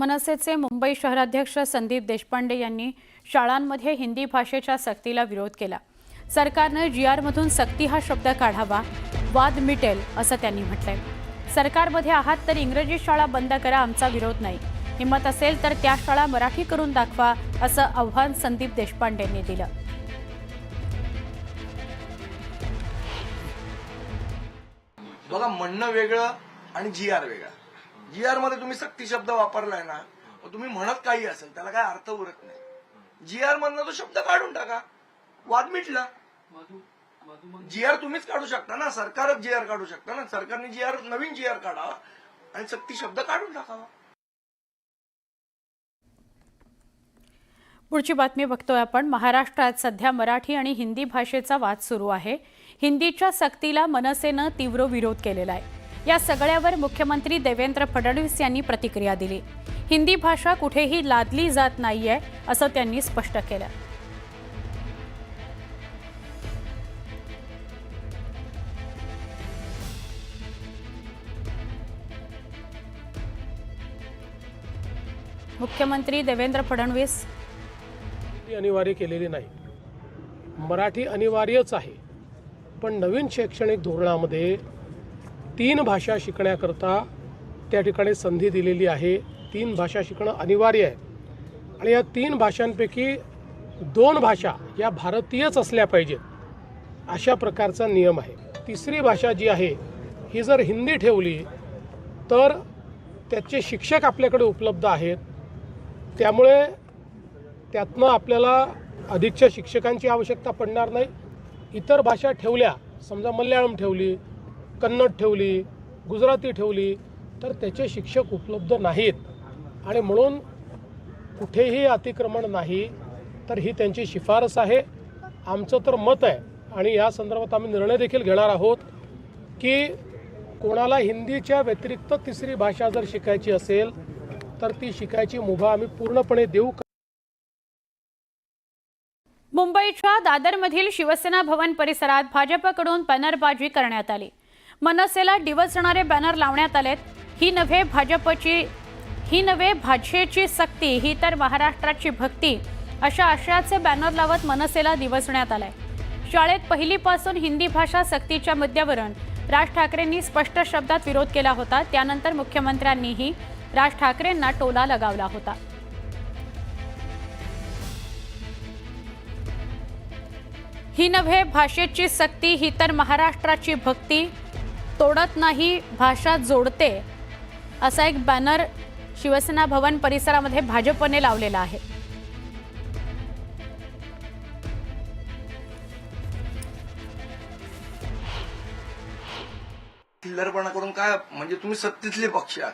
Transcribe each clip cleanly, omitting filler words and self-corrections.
मनसेचे मुंबई शहराध्यक्ष संदीप देशपांडे यांनी शाळांमध्ये हिंदी भाषेच्या सक्तीला विरोध केला। सरकारने जीआरमधून सक्ती हा शब्द काढावा, वाद मिटेल असं त्यांनी म्हटलंय। सरकारमध्ये आहात तर इंग्रजी शाळा बंद करा, आमचा विरोध नाही। हिम्मत असेल तर त्या शाळा मराठी करून दाखवा असं आव्हान संदीप देशपांडेंनी दिलं। बघा, म्हणणं वेगळं आणि जीआर वेगळा। जीआर मध्ये तुम्ही सक्ती शब्द वापरलाय ना, तुम्ही म्हणत काही असेल त्याला काय अर्थ उरत नाही। जीआर मधनं तो शब्द काढून टाका, वाद मिटला। जीआर तुम्हीच काढू शकता ना, सरकारच जीआर काढू शकता ना। सरकारने जीआर नवीन जीआर काढावा आणि सक्ती शब्द काढून टाकावा। पुढची बातमी बघतोय आपण। महाराष्ट्रात सध्या मराठी आणि हिंदी भाषेचा वाद सुरू आहे। हिंदीच्या सक्तीला मनसेनं तीव्र विरोध केलेला आहे। या सगळ्यावर मुख्यमंत्री देवेंद्र फडणवीस यांनी प्रतिक्रिया दिली। हिंदी भाषा कुठेही लादली जात नाहीये असं त्यांनी स्पष्ट केलं। मुख्यमंत्री देवेंद्र फडणवीस अनिवार्य केलेली नाही, मराठी अनिवार्यच आहे। पण नवीन शैक्षणिक धोरणामध्ये 3 भाषा शिकण्याकरता त्या ठिकाणी संधी दिलेली आहे। 3 भाषा शिकणं अनिवार्य आहे आणि या 3 भाषांपैकी 2 भाषा या भारतीयच असल्या पाहिजेत, अशा प्रकारचा नियम आहे। तिसरी भाषा जी आहे ही जर हिंदी ठेवली तर त्याचे शिक्षक आपल्याकडे उपलब्ध आहेत, त्यामुळे त्यातनं आपल्याला अधिकच्या शिक्षकांची आवश्यकता पडणार नाही। इतर भाषा ठेवल्या, समजा मल्याळम ठेवली, कन्नड ठेवली, गुजराती ठेवली, तर त्याचे शिक्षक उपलब्ध नाहीत आणि म्हणून कुठेही अतिक्रमण नाही। तर ही त्यांची शिफारस आहे। आमचं तर मत आहे आणि या संदर्भात आम्ही निर्णय देखील घेणार आहोत की कोणाला हिंदीच्या व्यतिरिक्त तिसरी भाषा जर शिकायची असेल तर ती शिकायची मुभा आम्ही पूर्णपणे देऊ। मुंबईच्या दादरमधील शिवसेना भवन परिसरात भाजपकडून बॅनरबाजी करण्यात आली। मनसेला डिवचणारे बॅनर लावण्यात आलेत। ही नव्हे भाषेची सक्ती, ही तर महाराष्ट्राची भक्ती अशा आशयाचे बॅनर लावत मनसेला दिवसण्यात आलाय। शाळेत पहिलीपासून हिंदी भाषा सक्तीच्या मुद्द्यावरून राज ठाकरेंनी स्पष्ट शब्दात विरोध केला होता। त्यानंतर मुख्यमंत्र्यांनीही राज ठाकरेंना टोला लगावला होता। ही नव्हे भाषेची सक्ती, ही तर महाराष्ट्राची भक्ती, तोडत नाही भाषा जोडते असा एक बॅनर शिवसेना भवन परिसरामध्ये भाजपने लावलेला आहे। चिल्लरपणा करून काय म्हणजे तुम्ही सत्तेतले पक्ष आहात,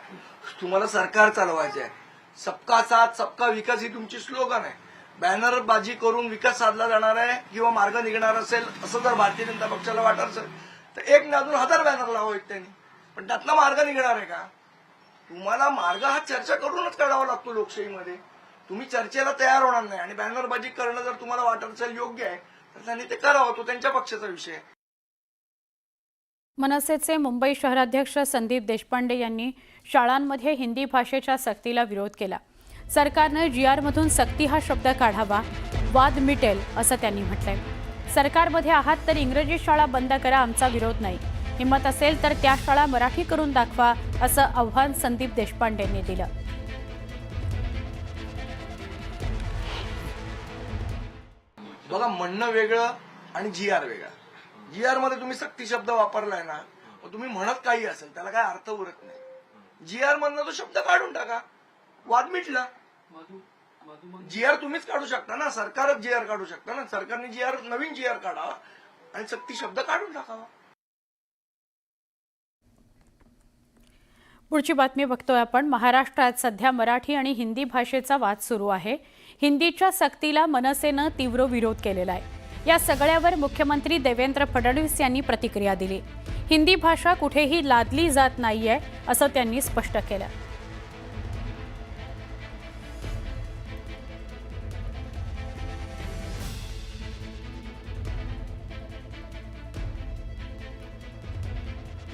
तुम्हाला सरकार चालवायचे आहे। सबका साथ सबका विकास ही तुमची स्लोगन आहे। बॅनरबाजी करून विकास साधला जाणार आहे किंवा मार्ग निघणार असेल असं जर भारतीय जनता पक्षाला वाटत असेल तर एक ना अजून 1000 बॅनर लावावेत त्यांनी, पण त्यातला मार्ग निघणार आहे का? तुम्हाला मार्ग हा चर्चा करूनच काढावा लागतो लोकशाहीमध्ये। तुम्ही चर्चेला तयार होणार नाही आणि बॅनरबाजी करणं जर तुम्हाला वाटत असेल योग्य आहे तर त्यांनी ते करावं, तो त्यांच्या पक्षाचा विषय आहे। मनसेचे मुंबई शहराध्यक्ष संदीप देशपांडे यांनी शाळांमध्ये हिंदी भाषेच्या सक्तीला विरोध केला। सरकारने जीआरमधून सक्ती हा शब्द काढावा, वाद मिटेल असं त्यांनी म्हटलंय। सरकारमध्ये आहात तर इंग्रजी शाळा बंद करा, आमचा विरोध नाही। हिम्मत असेल तर त्या शाळा मराठी करून दाखवा असं आव्हान संदीप देशपांडेंनी दिलं। बघा, म्हणणं वेगळं आणि जीआर वेगळा। जीआर मध्ये तुम्ही सक्ती शब्द वापरलाय ना, तुम्ही म्हणत काही असेल त्याला काय अर्थ उरत नाही। जीआर मधनं तो शब्द काढून टाका, वाद मिटला। जीआर तुम्हीच काढू शकता ना, सरकारच जीआर काढू शकता ना। सरकारने जीआर नवीन जीआर काढावा आणि सक्ती शब्द काढून टाकावा। पुढची बातमी बघतोय आपण। महाराष्ट्रात सध्या मराठी आणि हिंदी भाषेचा वाद सुरू आहे। हिंदीच्या सक्तीला मनसेनं तीव्र विरोध केलेला आहे। या सगळ्यावर मुख्यमंत्री देवेंद्र फडणवीस यांनी प्रतिक्रिया दिली। हिंदी भाषा कुठेही लादली जात नाहीये असं त्यांनी स्पष्ट केलं।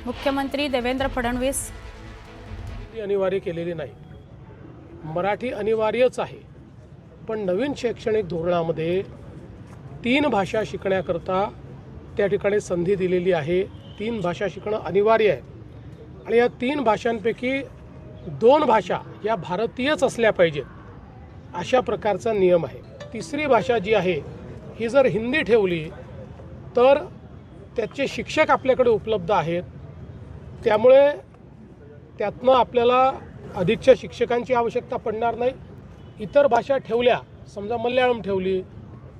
मुख्यमंत्री देवेंद्र फडणवीस अनिवार्य केलेली नाही, मराठी अनिवार्यच आहे, पण नवीन शैक्षणिक धोरणामध्ये 3 भाषा शिकण्याकरता त्या ठिकाणी संधी दिलेली आहे. 3 भाषा शिकणं अनिवार्य आहे आणि या 3 भाषांपैकी 2 भाषा या भारतीयच असल्या पाहिजेत अशा प्रकारचा नियम आहे. तिसरी भाषा जी आहे ही जर हिंदी ठेवली तर त्याचे शिक्षक आपल्याकडे उपलब्ध आहेत, त्यामुळे त्यातनं आपल्याला अधिकच्या शिक्षकांची आवश्यकता पडणार नाही. इतर भाषा ठेवल्या, समजा मल्याळम ठेवली,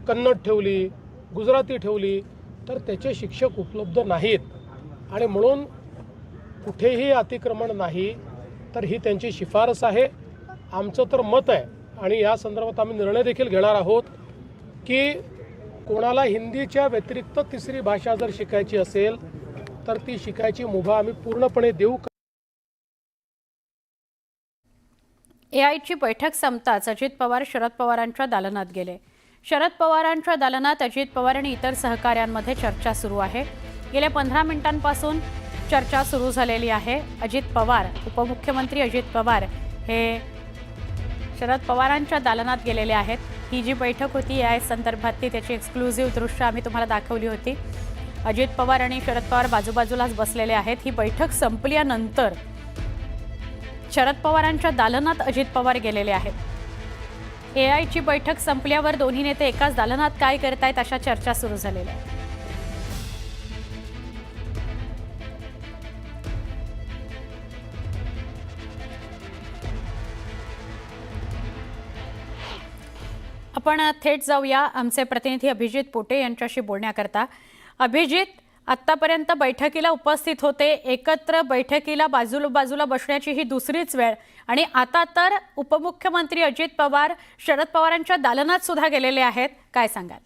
कन्नड ठेवली, गुजराती ठेवली, तर त्याचे शिक्षक उपलब्ध नाहीत आणि म्हणून कुठेही अतिक्रमण नाही. तर ही त्यांची शिफारस आहे. आमचं तर मत आहे आणि या संदर्भात आम्ही निर्णय देखील घेणार आहोत की कोणाला हिंदीच्या व्यतिरिक्त तिसरी भाषा जर शिकायची असेल तर ती शिकायची मुभा आम्ही पूर्णपणे देऊ. एआयची बैठक संपताच अजित पवार शरद पवारांच्या दालनात गेले. शरद पवारांच्या दालनात अजित पवार आणि इतर सहकाऱ्यांमध्ये चर्चा सुरू आहे. गेल्या 15 मिनिटांपासून चर्चा सुरू झालेली आहे. अजित पवार, उपमुख्यमंत्री अजित पवार हे शरद पवारांच्या दालनात गेलेले आहेत. ही जी बैठक होती एआय संदर्भातली त्याची एक्सक्लुझिव्ह दृश्य आम्ही तुम्हाला दाखवली होती. अजित पवार आणि शरद पवार बाजूबाजूलाच बसलेले आहेत. ही बैठक संपल्यानंतर शरद पवारांच्या दालनात अजित पवार गेलेले आहेत. एआयची बैठक संपल्यावर दोन्ही नेते एकाच दालनात काय करतायत अशा चर्चा सुरू झालेल्या आहेत. आपण थेट जाऊया आमचे प्रतिनिधी अभिजित पोटे यांच्याशी बोलण्याकरता. अभिजित, आत्तापर्यंत बैठकीला उपस्थित होते, एकत्र बैठकीला बाजूला बसण्याची ही दुसरीच वेळ आणि आता तर उपमुख्यमंत्री अजित पवार शरद पवारांच्या दालनात सुद्धा गेलेले आहेत. काय सांगाल?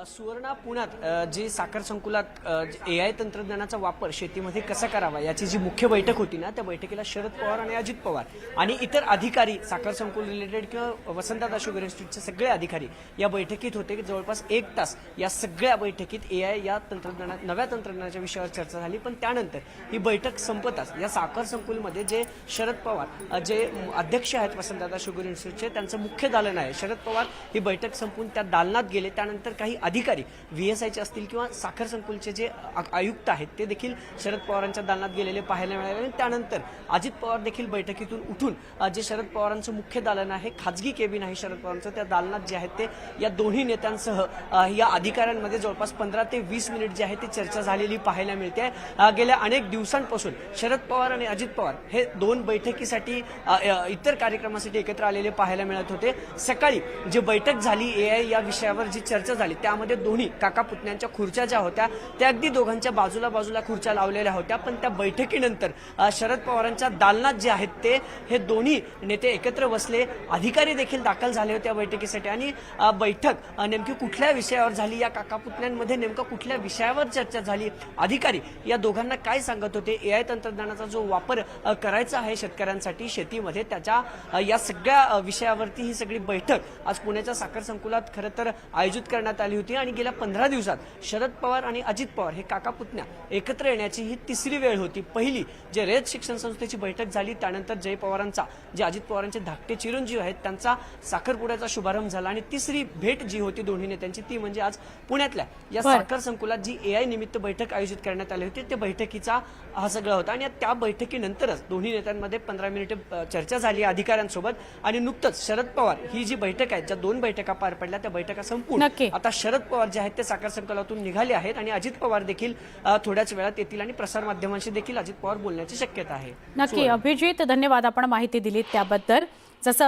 सुवर्णा, पुण्यात जी साखर संकुलात एआय तंत्रज्ञानाचा वापर शेतीमध्ये कसा करावा याची जी मुख्य बैठक होती ना, त्या बैठकीला शरद पवार आणि अजित पवार आणि इतर अधिकारी, साखर संकुल रिलेटेड किंवा वसंतदादा शुगर इन्स्टिट्यूटचे सगळे अधिकारी या बैठकीत होते. जवळपास 1 तास या सगळ्या बैठकीत एआय या तंत्रज्ञानात नव्या तंत्रज्ञानाच्या विषयावर चर्चा झाली. पण त्यानंतर ही बैठक संपताच या साखर संकुलमध्ये जे शरद पवार जे अध्यक्ष आहेत वसंतदादा शुगर इन्स्टिट्यूटचे, त्यांचं मुख्य दालन आहे. शरद पवार ही बैठक संपून त्या दालनात गेले. त्यानंतर काही अधिकारी व्हीएसआयचे असतील किंवा साखर संकुलचे जे आयुक्त आहेत ते देखील शरद पवारांच्या दालनात गेलेले पाहायला मिळाले. त्यानंतर अजित पवार देखील बैठकीतून उठून जे शरद पवारांचं मुख्य दालन आहे, खाजगी केबिन आहे शरद पवारांचं, त्या दालनात जे आहेत ते या दोन्ही नेत्यांसह या अधिकाऱ्यांमध्ये जवळपास 15 ते 20 मिनिट जे आहे ती चर्चा झालेली पाहायला मिळते. गेल्या अनेक दिवसांपासून शरद पवार आणि अजित पवार हे 2 बैठकीसाठी इतर कार्यक्रमासाठी एकत्र आलेले पाहायला मिळत होते. सकाळी जी बैठक झाली एआय या विषयावर जी चर्चा झाली त्यामध्ये दोन्ही काका पुतण्यांच्या खुर्च्या ज्या होत्या त्या अगदी दोघांच्या बाजूला खुर्च्या लावलेल्या होत्या. पण त्या बैठकीनंतर शरद पवारांच्या दालनात जे आहेत ते हे दोन्ही नेते एकत्र बसले. अधिकारी देखील दाखल झाले होते या बैठकीसाठी आणि बैठक नेमकी कुठल्या विषयावर झाली, या काका पुतण्यांमध्ये नेमकं कुठल्या विषयावर चर्चा झाली, अधिकारी या दोघांना काय सांगत होते, एआय तंत्रज्ञानाचा जो वापर करायचा आहे शेतकऱ्यांसाठी शेतीमध्ये, त्याच्या या सगळ्या विषयावरती ही सगळी बैठक आज पुण्याच्या साखर संकुलात खरं तर आयोजित करण्यात आली होती. आणि गेल्या 15 दिवसात शरद पवार आणि अजित पवार हे काका पुतण्या एकत्र येण्याची ही तिसरी वेळ होती. पहिली जे रयत शिक्षण संस्थेची बैठक झाली, त्यानंतर जय पवारांचा, जे अजित पवारांचे धाकटे चिरंजीव आहेत, त्यांचा साखरपुड्याचा शुभारंभ झाला. आणि तिसरी भेट जी होती दोन्ही नेत्यांची ती म्हणजे आज पुण्यातल्या या साखर संकुलात जी एआय निमित्त बैठक आयोजित करण्यात आली होती त्या बैठकीचा हा सगळा होता. आणि त्या बैठकीनंतरच दोन्ही नेत्यांमध्ये 15 मिनिटे चर्चा झाली अधिकाऱ्यांसोबत. आणि नुकतंच शरद पवार ही जी बैठक आहे, ज्या 2 बैठका पार पडल्या, त्या बैठका संपून आता शरद पवार जे आहेत ते साखर संकुलातून निघाले आहेत आणि अजित पवार देखील थोड्याच वेळात येतील आणि प्रसारमाध्यमांशी देखील अजित पवार बोलण्याची शक्यता आहे. नक्की अभिजित, धन्यवाद आपण माहिती दिलीत त्याबद्दल. जसं